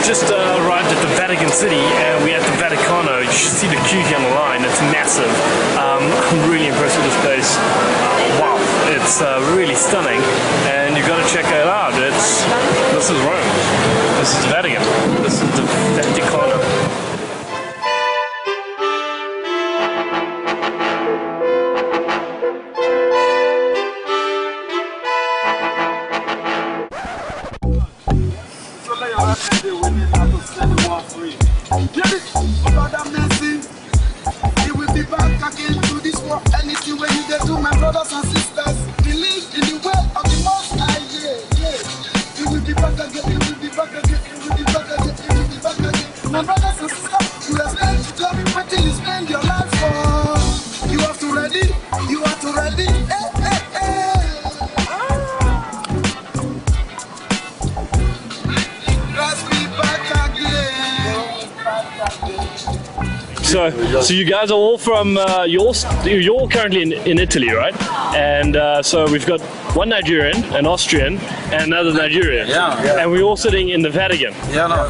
just arrived at the Vatican City and we're at the Vaticano. You should see the queue here on the line, it's massive. I'm really impressed with this place. Wow, it's really stunning and you've got to check it out. This is Rome, this is the Vatican, this is the Vaticano. He will be back again to this world. Anything when you do, my brothers and sisters, believe in the way of the Most High. Yeah. He will be back again. He will be back again. He will be back again. He will be back again. My brothers and sisters, you are meant to glory until you spend your life for. You have to ready. You have to ready. Let's be back again. So you guys are all from, you're all currently in Italy, right? And so we've got one Nigerian, an Austrian, and another Nigerian. Yeah. And we're all sitting in the Vatican. Yeah, no.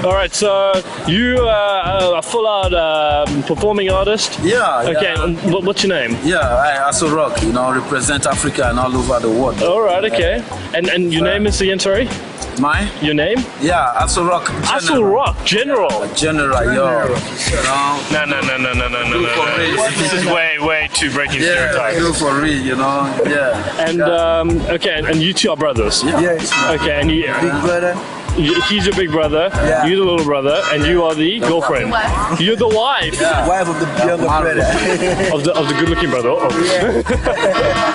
All right, so you are a full-out performing artist? Yeah. Okay, and what's your name? Yeah, I also rock, represent Africa and all over the world. All right, okay. And your name is again, sorry? Mine? Your name? Yeah, also rock. Asul Rock, General. General, yo. No. This is way too breaking stereotypes. Do for real, Yeah. And okay, and you two are brothers. Yeah. Okay, and you, Big brother. he's your big brother. Yeah. You're the little brother, and you are the girlfriend. You're the wife. Yeah. Wife of the younger brother. of the good-looking brother.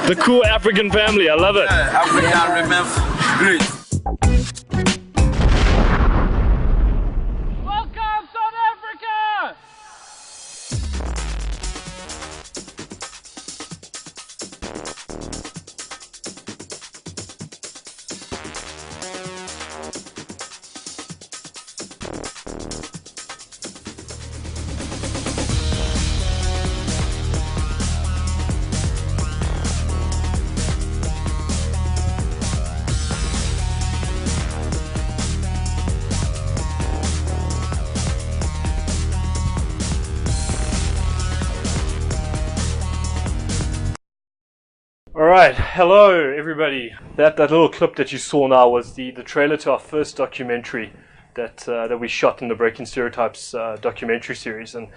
The cool African family. I love it. Africa remains great. Welcome, South Africa! Alright, hello everybody. That little clip that you saw now was the trailer to our first documentary that we shot in the Breaking Stereotypes documentary series, and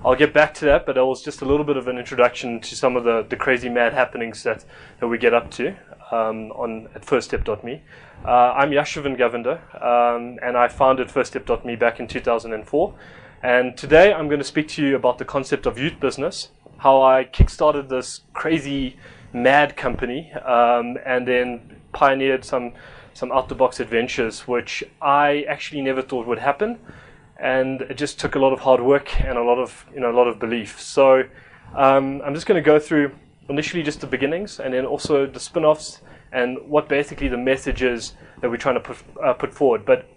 I'll get back to that, but that was just a little bit of an introduction to some of the crazy mad happenings that we get up to at firststep.me. I'm Yashivan Govender, and I founded firststep.me back in 2004, and today I'm going to speak to you about the concept of youth business, how I kickstarted this crazy mad company, and then pioneered some out-the-box adventures which I actually never thought would happen, and it just took a lot of hard work and a lot of belief. So I'm just going to go through initially just the beginnings, and then also the spin-offs and what basically the message is that we're trying to put forward. But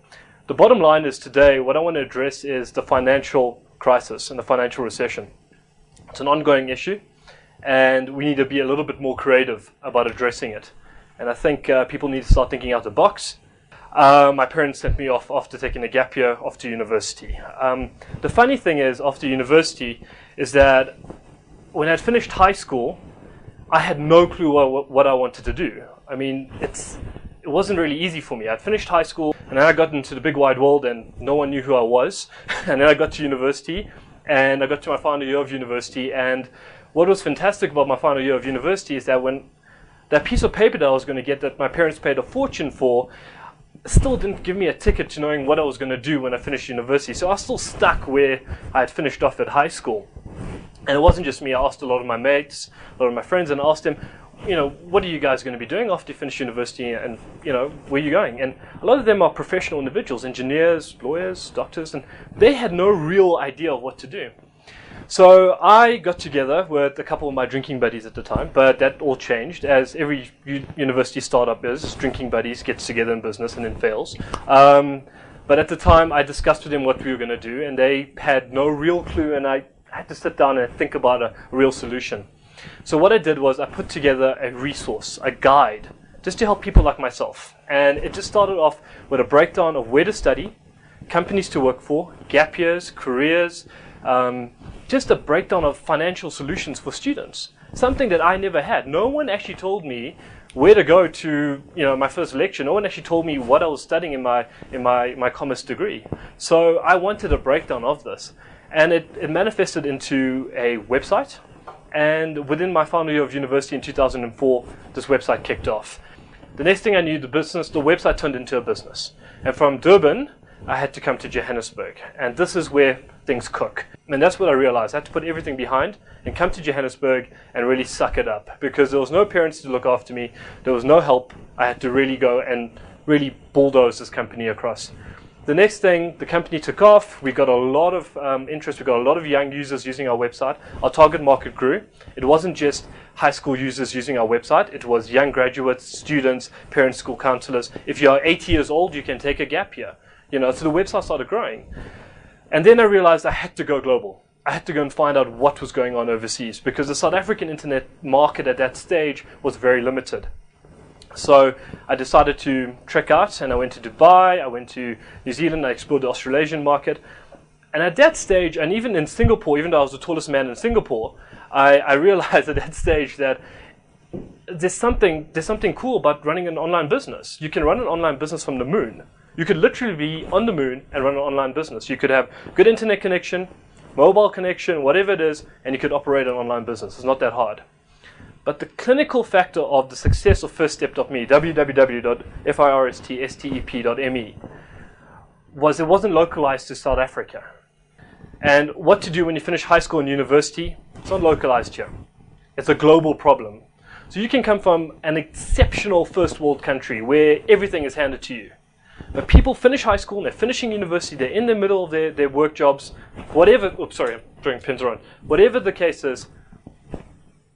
the bottom line is today what I want to address is the financial crisis and the financial recession. It's an ongoing issue, and we need to be a little bit more creative about addressing it. And I think people need to start thinking out the box. My parents sent me off after taking a gap year off to university. The funny thing is, after university, is that when I'd finished high school, I had no clue what I wanted to do. I mean, it wasn't really easy for me. I'd finished high school, and then I got into the big wide world, and no one knew who I was. And then I got to university, and I got to my final year of university, and what was fantastic about my final year of university is that when that piece of paper that I was going to get that my parents paid a fortune for still didn't give me a ticket to knowing what I was going to do when I finished university. So I was still stuck where I had finished off at high school. And it wasn't just me. I asked a lot of my mates, a lot of my friends, and I asked them, what are you guys going to be doing after you finish university, and, where are you going? And a lot of them are professional individuals, engineers, lawyers, doctors, and they had no real idea of what to do. So I got together with a couple of my drinking buddies at the time, but that all changed, as every university startup is. Drinking buddies gets together in business and then fails. But at the time, I discussed with them what we were going to do, and they had no real clue, and I had to sit down and think about a real solution. So what I did was I put together a resource, a guide, just to help people like myself. And it just started off with a breakdown of where to study, companies to work for, gap years, careers, just a breakdown of financial solutions for students. Something that I never had. No one actually told me where to go to, my first lecture. No one actually told me what I was studying in my commerce degree. So I wanted a breakdown of this. And it manifested into a website. And within my final year of university in 2004, this website kicked off. The next thing I knew, the website turned into a business. And from Durban, I had to come to Johannesburg. And this is where things cook. And that's what I realized. I had to put everything behind and come to Johannesburg and really suck it up. Because there was no parents to look after me. There was no help. I had to really go and really bulldoze this company across. The next thing, the company took off. We got a lot of interest. We got a lot of young users using our website. Our target market grew. It wasn't just high school users using our website. It was young graduates, students, parents, school counselors. If you are 80 years old, you can take a gap year. So the website started growing. And then I realized I had to go global. I had to go and find out what was going on overseas because the South African internet market at that stage was very limited. So I decided to trek out, and I went to Dubai, I went to New Zealand, I explored the Australasian market. And at that stage, and even in Singapore, even though I was the tallest man in Singapore, I realized at that stage that there's something cool about running an online business. You can run an online business from the moon. You could literally be on the moon and run an online business. You could have good internet connection, mobile connection, whatever it is, and you could operate an online business. It's not that hard. But the clinical factor of the success of firststep.me, www.firststep.me, was it wasn't localized to South Africa. And what to do when you finish high school and university, it's not localized here. It's a global problem. So you can come from an exceptional first world country where everything is handed to you. But people finish high school, and they're finishing university, they're in the middle of their work jobs, whatever, I'm throwing pins around. Whatever the case is,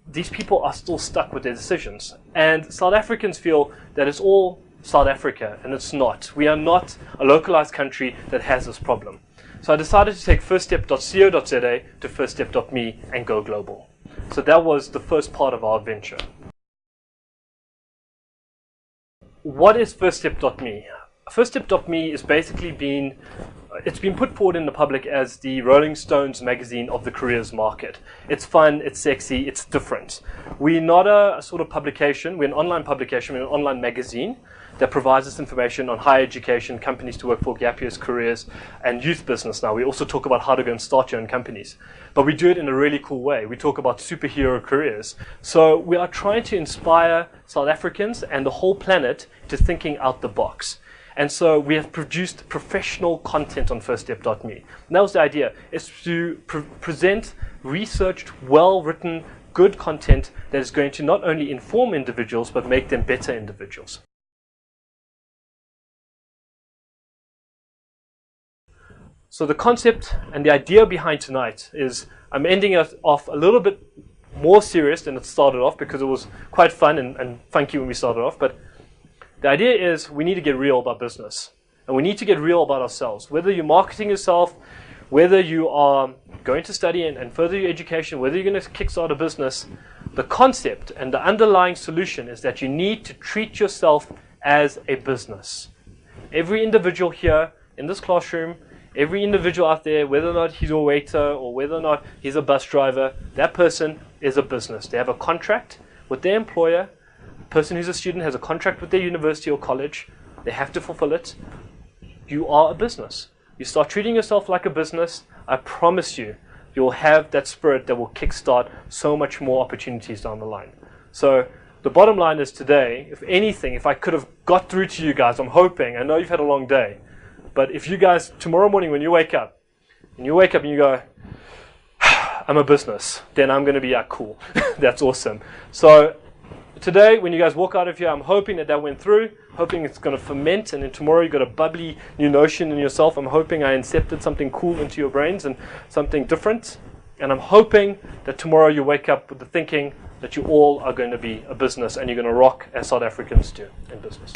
these people are still stuck with their decisions. And South Africans feel that it's all South Africa, and it's not. We are not a localized country that has this problem. So I decided to take firststep.co.za to firststep.me and go global. So that was the first part of our adventure. What is firststep.me? Firststep.me is basically it's been put forward in the public as the Rolling Stones magazine of the careers market. It's fun, it's sexy, it's different. We're not a sort of publication, we're an online publication, we're an online magazine that provides us information on higher education, companies to work for, gap years, careers, and youth business now. We also talk about how to go and start your own companies. But we do it in a really cool way. We talk about superhero careers. So we are trying to inspire South Africans and the whole planet to thinking out the box. And so we have produced professional content on firststep.me. And that was the idea, is to present researched, well-written, good content that is going to not only inform individuals, but make them better individuals. So the concept and the idea behind tonight is I'm ending it off a little bit more serious than it started off because it was quite fun and funky when we started off. But the idea is we need to get real about business. And we need to get real about ourselves. Whether you're marketing yourself, whether you are going to study and further your education, whether you're going to kickstart a business, the concept and the underlying solution is that you need to treat yourself as a business. Every individual here in this classroom, every individual out there, whether or not he's a waiter or whether or not he's a bus driver, that person is a business. They have a contract with their employer. A person who's a student has a contract with their university or college. They have to fulfill it. You are a business. You start treating yourself like a business, I promise you, you'll have that spirit that will kickstart so much more opportunities down the line. So the bottom line is today, if anything, if I could have got through to you guys, I'm hoping, I know you've had a long day, but if you guys, tomorrow morning when you wake up, and you go, I'm a business, then I'm going to be, cool. That's awesome. So today, when you guys walk out of here, I'm hoping that went through, hoping it's going to ferment, and then tomorrow you've got a bubbly new notion in yourself. I'm hoping I incepted something cool into your brains and something different. And I'm hoping that tomorrow you wake up with the thinking that you all are going to be a business and you're going to rock as South Africans do in business.